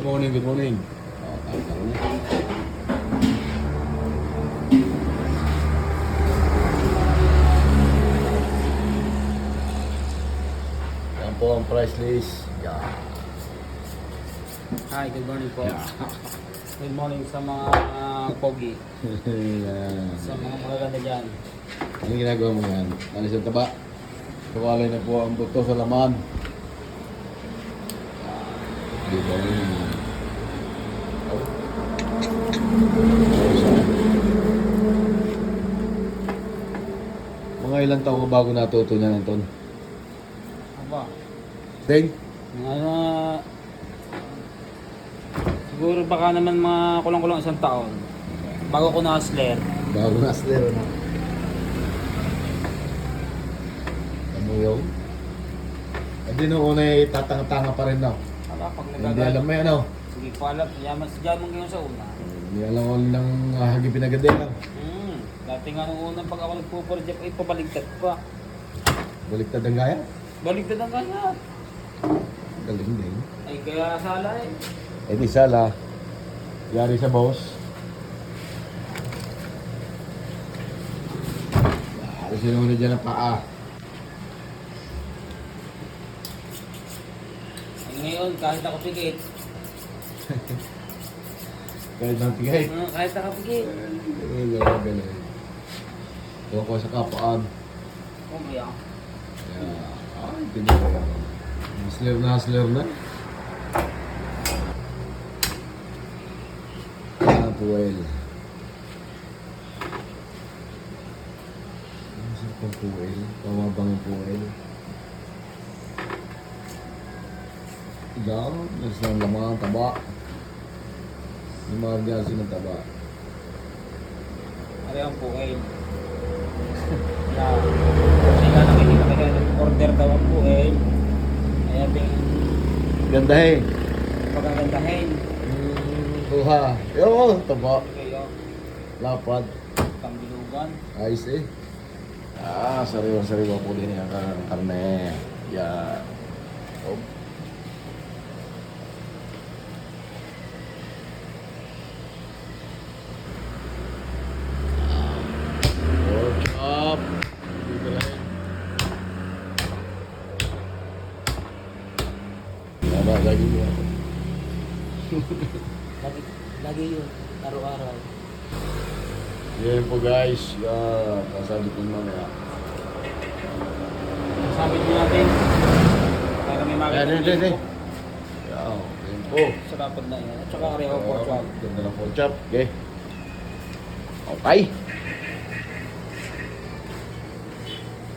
Good morning, good morning. Oh, tama na. Yan po ang price list. Yeah. Hi, good morning po. Yeah. Good morning sa mga pogi. Yan. Sa mga magaganda dyan. Ano ginagawa mo yan? Alis ang taba. Kawalay na po ang buto sa laman. Di ba yun? Mga ilang taon ka bago natuto niyan, Anton? Aba, Deng? mga siguro baka naman mga kulang-kulang isang taon. Bago ko na-hustler. Bago na sila, ano? Ano yun? Hindi nung una tatanga-tanga pa rin na. Wala, pag Hindi alam mo yan, ano? Hindi ko alam. Yaman sa dyan mong ngayon sa una. Hindi alam ko lang hagipin agad yan, ano? Dati nga nung unang pag ako nagpo-project ay pabaligtad pa. Baliktad ang gaya? Baligtad ang kanya. Galing din. Ay kaya sala eh. Eh di sala. Yari sa boss. Yari sinunod dyan ang paa. Ay ngayon kahit ako pigit. Kahit nang tigay. Kahit ako pigit. Galing. Tuwa ko sa kapaan. Okay ah. Kaya, ay, hindi ko yan. Hustler na. Ah, puwel. Ano sa pang puwel? Pamabang ang puwel. Yan, nasa ng laman, taba. Yung mga gasi ng taba. Ano yung pukain? Kasi nga nakikita ka nag-order daw ang pukain. Kaya ting Ganda eh. pagagandahin. Tuha. Yo, taba. Kayo, Lapad. pangbilugan. Ayos eh. Ah, sariwa po din yung karne. Yan. Oh. Pork chop. Dito lang. Tama, lagi mo. Lagi yun, araw-araw. Yan po guys. Yan. Kasabi ko mamaya. Sabit mo natin. Para may makita Ayan, ng ayan. info. Yan. Yan po. Sa dapat na yan. At saka areho pork chop. Ganda ng pork chop. Okay. Okay.